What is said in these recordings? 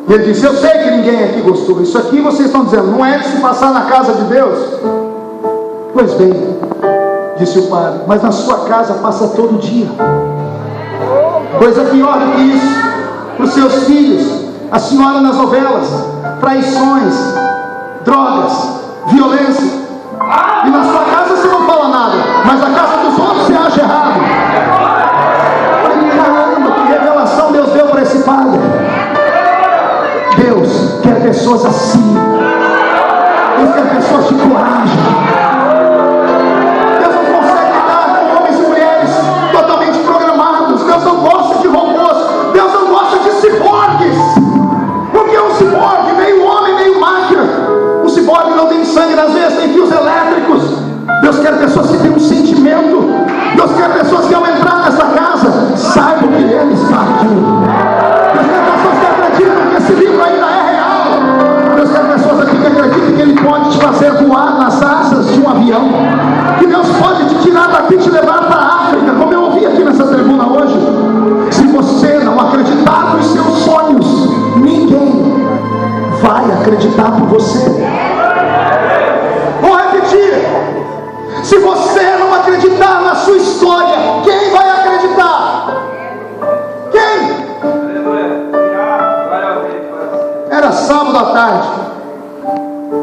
E ele disse: eu sei que ninguém aqui gostou. Isso aqui vocês estão dizendo, não é de se passar na casa de Deus? Pois bem, disse o padre, mas na sua casa passa todo dia. Coisa pior do que isso, para os seus filhos, a senhora nas novelas, traições, drogas, violência. E na sua casa você não fala nada, mas na casa dos outros você acha errado. Caramba, que revelação Deus deu para esse padre. Deus quer pessoas assim. Deus quer pessoas de coragem. Deus não consegue lidar com homens e mulheres totalmente programados. Deus não gosta de robôs. Deus não gosta de ciborgues. Porque um ciborgue, meio homem, meio máquina. Um ciborgue não tem sangue nas veias, tem fios elétricos. Deus quer pessoas que têm um sentimento. Deus quer pessoas que ao entrar nessa casa saibam que Ele está aqui. Deus quer pessoas que acreditam que esse livro ainda é real. Deus quer pessoas aqui que acreditam que Ele pode te fazer voar nas asas de um avião. Que Deus pode te tirar daqui e te levar para a África, como eu ouvi aqui nessa tribuna hoje. Se você não acreditar nos seus sonhos, ninguém vai acreditar por você. Vou repetir. Se você não acreditar na sua história, quem vai acreditar? Quem? Era sábado à tarde.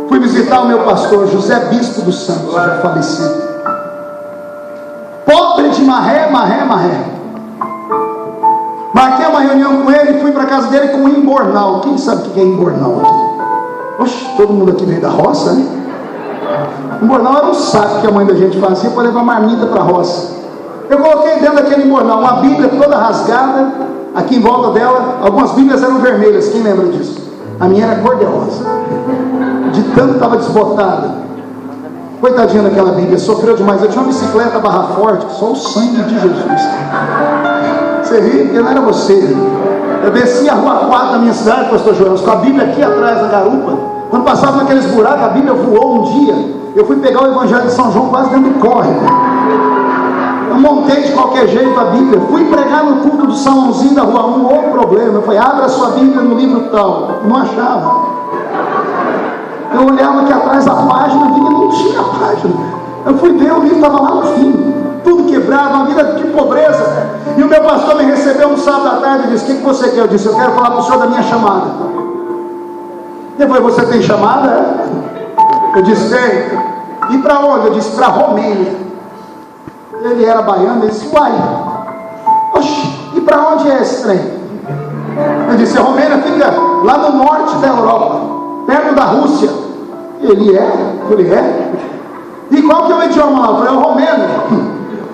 Fui visitar o meu pastor José Bispo dos Santos, já falecido. Pobre de marré. Marquei uma reunião com ele e fui para a casa dele com um embornal. Quem sabe o que é embornal aqui? Oxe, todo mundo aqui veio da roça, né? Embornal era um saco que a mãe da gente fazia para levar marmita para a roça. Eu coloquei dentro daquele embornal uma Bíblia toda rasgada. Aqui em volta dela, algumas Bíblias eram vermelhas. Quem lembra disso? A minha era cor-de-rosa. De tanto estava desbotada. Coitadinha daquela Bíblia, sofreu demais. Eu tinha uma bicicleta barra forte, só o sangue de Jesus. Você ri, porque não era você. Eu desci a rua 4 da minha cidade, pastor João, com a Bíblia aqui atrás da garupa. Quando passava naqueles buracos, a Bíblia voou um dia. Eu fui pegar o Evangelho de São João quase dentro do córrego. Eu montei de qualquer jeito a Bíblia. Fui pregar no culto do salãozinho da rua 1. Outro problema. Eu falei: abra a sua Bíblia no livro tal. Não achava. Eu olhava aqui atrás da página, vi que não tinha página. Eu fui ver, o livro estava lá no fim. Tudo quebrado, uma vida de pobreza. E o meu pastor me recebeu no sábado à tarde e disse: o que você quer? Eu disse: eu quero falar para o senhor da minha chamada. Depois: você tem chamada? Eu disse: tem. E para onde? Eu disse: para Romênia. Ele era baiano. Ele disse: uai, oxe, e para onde é esse trem? Eu disse: a Romênia fica lá no norte da Europa, perto da Rússia. Ele é. E qual que é o idioma lá? Eu falei: é o romeno.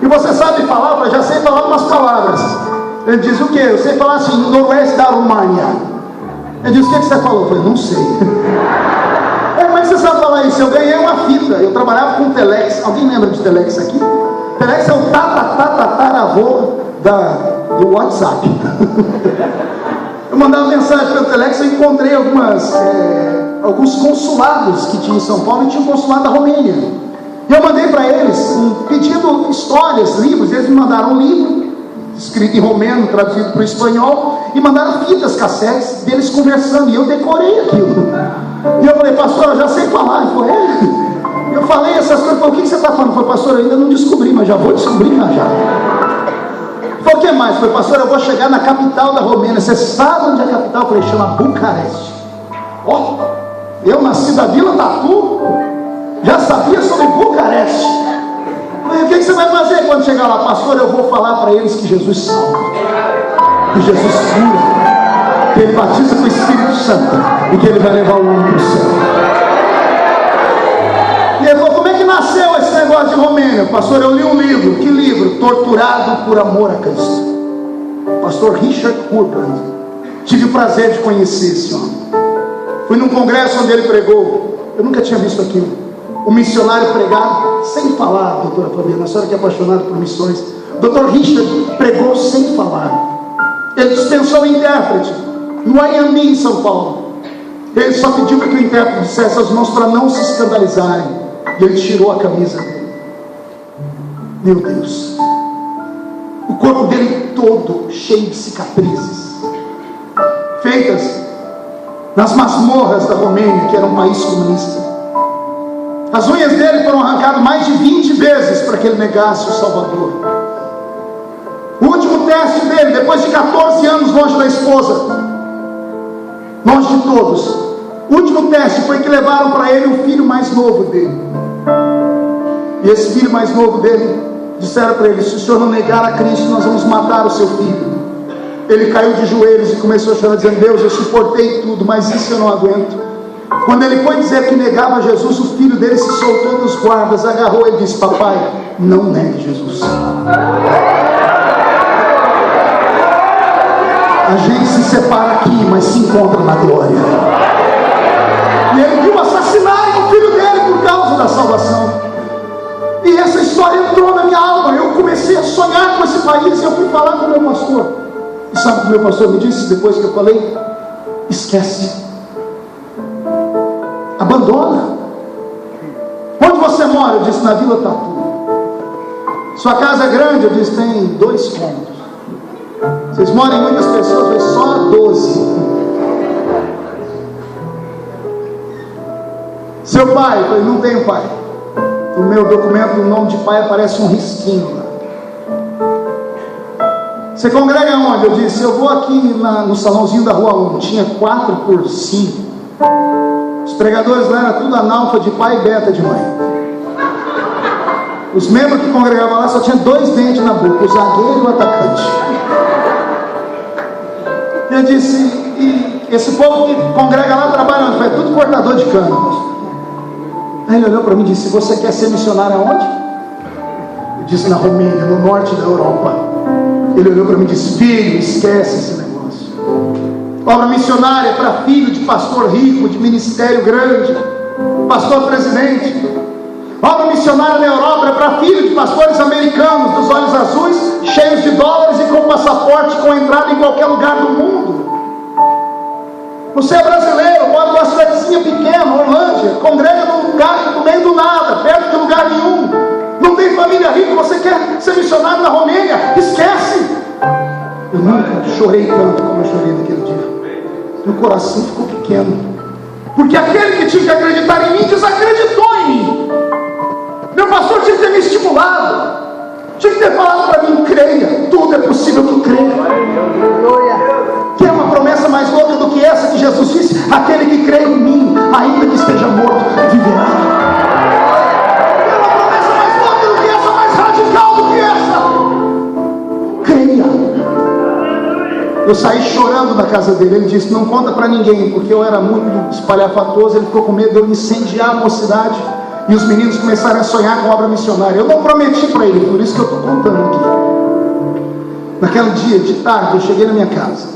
E você sabe falar? Eu falei: já sei falar umas palavras. Ele diz: o que? Eu sei falar assim: noroeste da România. Ele disse: o que você falou? Eu falei: não sei. Mas você sabe falar isso? Eu ganhei uma fita. Eu trabalhava com Telex. Alguém lembra de Telex aqui? Telex é o tataravô do WhatsApp. Eu mandava mensagem pelo Telex. Eu encontrei alguns consulados que tinha em São Paulo, e tinha um consulado da Romênia. E eu mandei para eles pedindo histórias, livros. Eles me mandaram um livro escrito em romeno, traduzido para o espanhol, e mandaram fitas, cassetes deles conversando, e eu decorei aquilo. E eu falei: pastor, eu já sei falar. Ele falou: é? Eu falei essas coisas. Falei: o que você está falando? Eu falei: pastor, eu ainda não descobri, mas já vou descobrir já. Ele falou: o que mais? Eu falei: pastor, eu vou chegar na capital da Romênia. Você sabe onde é a capital? Eu falei: chama Bucareste. Ó, eu nasci da Vila Tatu, já sabia sobre Bucareste. Eu falei: o que você vai fazer quando chegar lá? Pastor, eu vou falar para eles que Jesus salva, que Jesus cura, que Ele batiza com o Espírito Santo e que Ele vai levar o homem para o céu. E ele falou: como é que nasceu esse negócio de Romênia? Pastor, eu li um livro. Que livro? Torturado por Amor a Cristo. Pastor Richard Urban. Tive o prazer de conhecer esse homem. Fui num congresso onde ele pregou. Eu nunca tinha visto aquilo. O missionário pregar sem falar. Doutora Fabiana, a senhora que é apaixonada por missões. Dr. Richard pregou sem falar. Ele dispensou o intérprete no Anhembi, em São Paulo. Ele só pediu que o intérprete dissesse aos irmãos para não se escandalizarem. E ele tirou a camisa dele. Meu Deus. O corpo dele todo cheio de cicatrizes, feitas nas masmorras da Romênia, que era um país comunista. As unhas dele foram arrancadas mais de 20 vezes para que ele negasse o Salvador. O último teste dele, depois de 14 anos longe da esposa, longe de todos, o último teste foi que levaram para ele o filho mais novo dele. E esse filho mais novo dele, disseram para ele: se o senhor não negar a Cristo, nós vamos matar o seu filho. Ele caiu de joelhos e começou a chorar, dizendo: Deus, eu suportei tudo, mas isso eu não aguento. Quando ele foi dizer que negava Jesus, o filho dele se soltou dos guardas, agarrou e disse: papai, não negue Jesus. A gente se separa aqui, mas se encontra na glória. E ele viu assassinarem o filho dele por causa da salvação. E essa história entrou na minha alma. Eu comecei a sonhar com esse país e eu fui falar com o meu pastor. E sabe o que o meu pastor me disse depois que eu falei? Esquece. Abandona. Onde você mora? Eu disse: na Vila Tatu. Sua casa é grande? Eu disse: tem 2 cômodos. Vocês moram em muitas pessoas? Eu disse: só 12. Seu pai? Eu falei: não tenho pai. No meu documento, o nome de pai aparece um risquinho lá. Você congrega onde? Eu disse: eu vou aqui no salãozinho da rua 1. Tinha 4 por 5. Os pregadores lá eram tudo analfa de pai e beta de mãe. Os membros que congregavam lá só tinham 2 dentes na boca, o zagueiro e o atacante. Eu disse: e esse povo que congrega lá trabalha onde? É tudo cortador de cana. Aí ele olhou para mim e disse: você quer ser missionário aonde? Eu disse: na Romênia, no norte da Europa. Ele olhou para mim e disse: filho, esquece esse negócio. Obra missionária para filho de pastor rico, de ministério grande, pastor presidente. Obra missionária na Europa é para filho de pastores americanos, dos olhos azuis, cheios de dólares e com passaporte, com entrada em qualquer lugar do mundo. Você é brasileiro, mora numa cidadezinha pequena, Orlândia, congrega num lugar no meio do nada, perto de lugar nenhum, não tem família rica, você quer ser missionário na Romênia? Esquece! Eu nunca chorei tanto como eu chorei naquele dia. Meu coração ficou pequeno, porque aquele que tinha que acreditar em mim desacreditou em mim. Meu pastor tinha que ter me estimulado, tinha que ter falado para mim: creia, tudo é possível que creia. Que é uma promessa mais louca do que essa que Jesus disse: aquele que crê em mim, ainda que esteja morto, viverá. É uma promessa mais louca do que essa, mais radical do que essa. Creia. Eu saí chorando da casa dele. Ele disse: não conta para ninguém, porque eu era muito espalhafatoso. Ele ficou com medo de eu incendiar a mocidade. E os meninos começaram a sonhar com obra missionária. Eu não prometi para ele, por isso que eu estou contando aqui. Naquele dia de tarde, eu cheguei na minha casa.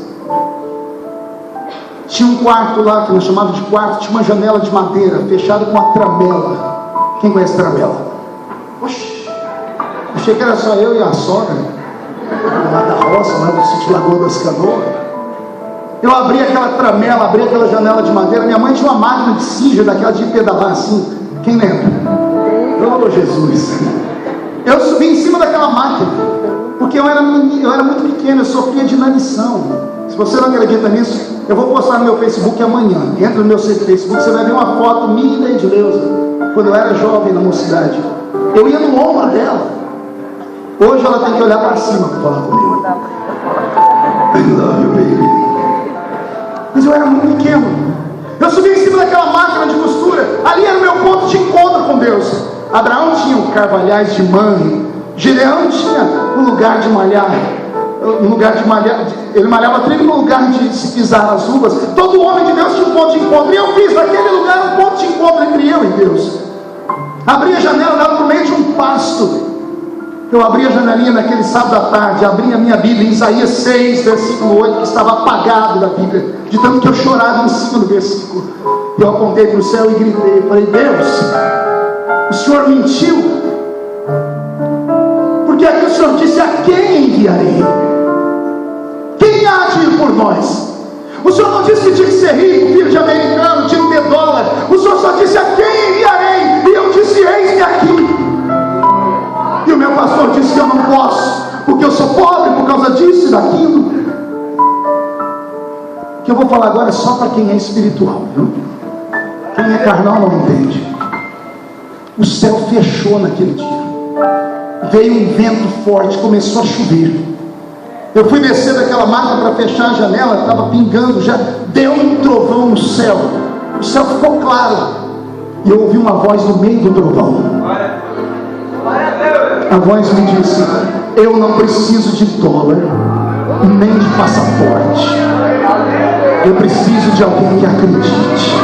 Tinha um quarto lá, que nós chamávamos de quarto. Tinha uma janela de madeira, fechada com uma tramela. Quem conhece tramela? Oxi, achei que era só eu e a sogra, lá da roça, lá do sítio Lagoa das Canoas. Eu abri aquela tramela, abri aquela janela de madeira. Minha mãe tinha uma máquina de cinja, daquela de pedalar assim. Quem lembra? Oh, Jesus! Eu subi em cima daquela máquina, porque eu era muito pequeno, eu sofria de inanição. Se você não acredita nisso, eu vou postar no meu Facebook amanhã. Entra no meu Facebook, você vai ver uma foto minha e da Edileuza, quando eu era jovem na mocidade. Eu ia no ombro dela. Hoje ela tem que olhar para cima para falar comigo. I love you, baby. Mas eu era muito pequeno. Eu subi em cima daquela máquina de costura. Ali era o meu ponto de encontro com Deus. Abraão tinha o carvalhais de Mamre. Gideão tinha um lugar de malhar. Ele malhava trigo no lugar de se pisar as uvas. Todo homem de Deus tinha um ponto de encontro. E eu fiz daquele lugar um ponto de encontro entre eu e Deus. Abri a janela, dava no meio de um pasto. Eu abri a janelinha naquele sábado à tarde, abri a minha Bíblia em Isaías 6, versículo 8, que estava apagado da Bíblia, de tanto que eu chorava em cima do versículo. Eu apontei para o céu e gritei, falei: Deus, o Senhor mentiu? Porque aqui o Senhor disse: a quem enviarei? Quem há de ir por nós? O Senhor não disse que tinha que ser rico, filho de americano, tinha que ter dólar. O Senhor só disse: a quem enviarei? E eu disse: eis-me aqui. E o meu pastor disse que eu não posso, porque eu sou pobre por causa disso e daquilo. que eu vou falar agora é só para quem é espiritual, viu? Quem é carnal não entende. O céu fechou naquele dia. Veio um vento forte, começou a chover. Eu fui descer daquela maca para fechar a janela, estava pingando já. Deu um trovão no céu. O céu ficou claro. E eu ouvi uma voz no meio do trovão. A voz me disse: eu não preciso de dólar, nem de passaporte. Eu preciso de alguém que acredite.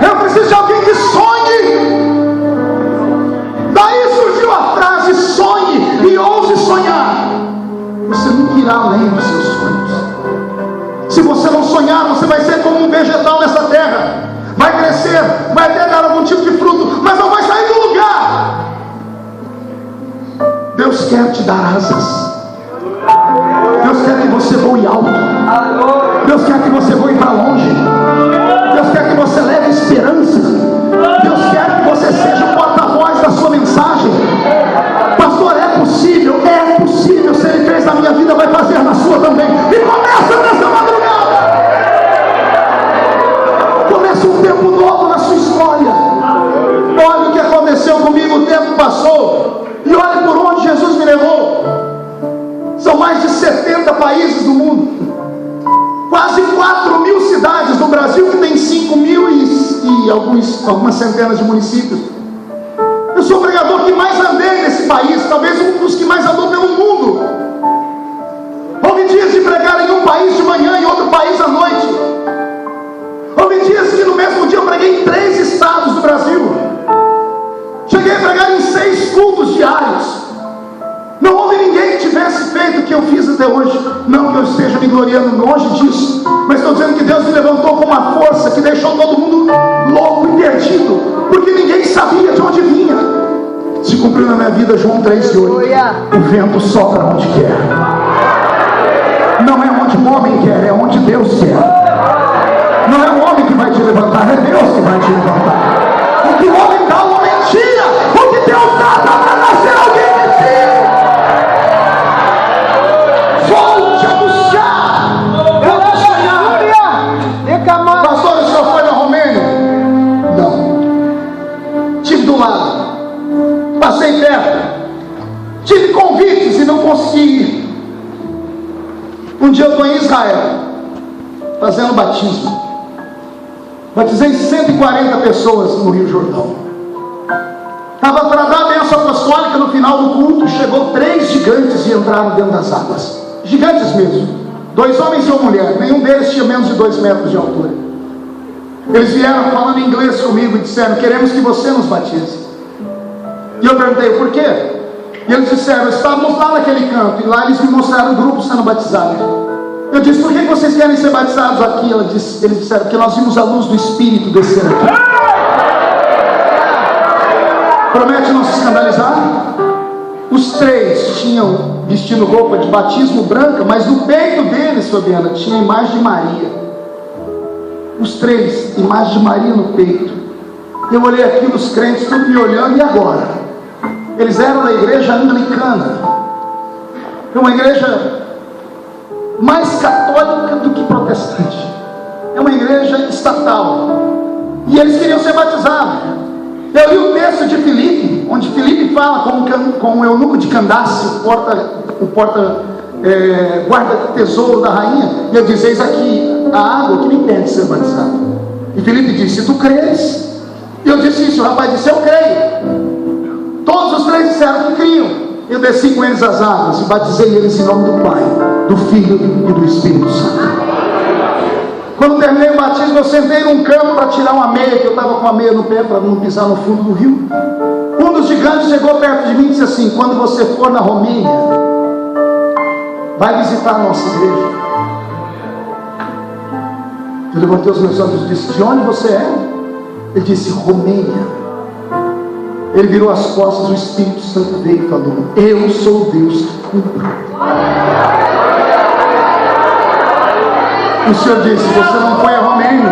Eu preciso de alguém que sonhe. Daí surgiu a frase: sonhe e ouse sonhar. Você nunca irá além dos seus sonhos. Se você não sonhar, você vai ser como um vegetal nessa terra. Vai crescer, vai até dar algum tipo de fruto, mas não vai sair do lugar. Deus quer te dar asas. Deus quer que você voe alto. Deus quer que você voe para longe. Deus quer que você leve esperança. Deus quer que você seja o porta-voz da sua mensagem. Pastor, é possível? É possível. Se Ele fez na minha vida, vai fazer na sua também. E começa nessa madrugada. Começa um tempo novo na sua história. Olha o que aconteceu comigo. O tempo passou. E olha por onde Jesus me levou. São mais de 70 países do mundo. Quase 4.000 cidades no Brasil, que tem 5.000 e algumas centenas de municípios. Eu sou o pregador que mais andei nesse país, talvez um dos que mais andou pelo mundo. Houve dias de pregar em um país de manhã e outro país à noite. Houve dias que no mesmo dia eu preguei em 3 estados do Brasil. Cheguei a pregar em 6 cultos diários. Não houve ninguém que tivesse feito o que eu fiz até hoje. Não que eu esteja me gloriando longe disso, mas estou dizendo que Deus me levantou com uma força que deixou todo mundo louco e perdido, porque ninguém sabia de onde vinha. Se cumpriu na minha vida João 3:8. O vento sopra onde quer. Não é onde o homem quer, é onde Deus quer. Não é o homem que vai te levantar, é Deus que vai te levantar. O que o homem dá, o homem tira. O que Deus dá para nascer alguém de ti. Volte a buscar. Eu vou sonhar. Pastor, o senhor foi na Romênia? Não. Estive do lado. Passei perto. Tive convites e não consegui ir. Um dia eu estou em Israel, fazendo batismo. Batizei 140 pessoas no Rio Jordão. Estava para dar a bênção apostólica. No final do culto, chegou 3 gigantes e entraram dentro das águas. Gigantes mesmo. 2 homens e uma mulher. Nenhum deles tinha menos de 2 metros de altura. Eles vieram falando inglês comigo e disseram: queremos que você nos batize. E eu perguntei por quê? E eles disseram: estávamos lá naquele canto, e lá eles me mostraram o grupo sendo batizado. Eu disse: por que vocês querem ser batizados aqui? Eles disseram: porque nós vimos a luz do Espírito descer aqui. Promete não se escandalizar? Os 3 tinham vestido roupa de batismo branca, mas no peito deles, Fabiana, tinha a imagem de Maria. Os 3, imagem de Maria no peito. Eu olhei aquilo, os crentes tudo me olhando, e agora? Eles eram da igreja anglicana. É uma igreja mais católica do que protestante. É uma igreja estatal. E eles queriam ser batizados. Eu li o texto de Filipe, onde Filipe fala com o eunuco de Candace, o guarda-tesouro da rainha, e eu disse: eis aqui a água que me impede ser batizado. E Filipe disse: tu crês? E eu disse isso, o rapaz disse: eu creio. Todos os 3 disseram que criam. Eu desci com eles as águas e batizei eles em nome do Pai, do Filho e do Espírito Santo. Quando terminei o batismo, eu sentei num campo para tirar uma meia, que eu estava com a meia no pé para não pisar no fundo do rio. Um dos gigantes chegou perto de mim e disse assim: quando você for na Romênia, vai visitar a nossa igreja. Eu levantei os meus olhos e disse: de onde você é? Ele disse: Romênia. Ele virou as costas, o Espírito Santo veio e falou: eu sou Deus que cumpre. O Senhor disse: você não foi a Romênia,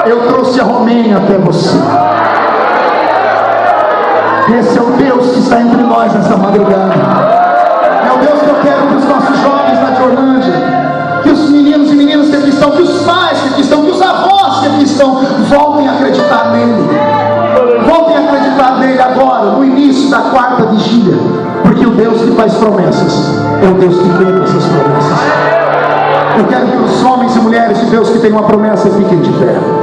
eu trouxe a Romênia até você. Esse é o Deus que está entre nós nessa madrugada. É o da quarta vigília, porque o Deus que faz promessas é o Deus que cumpre essas promessas. Eu quero que os homens e mulheres de Deus que têm uma promessa fiquem de pé.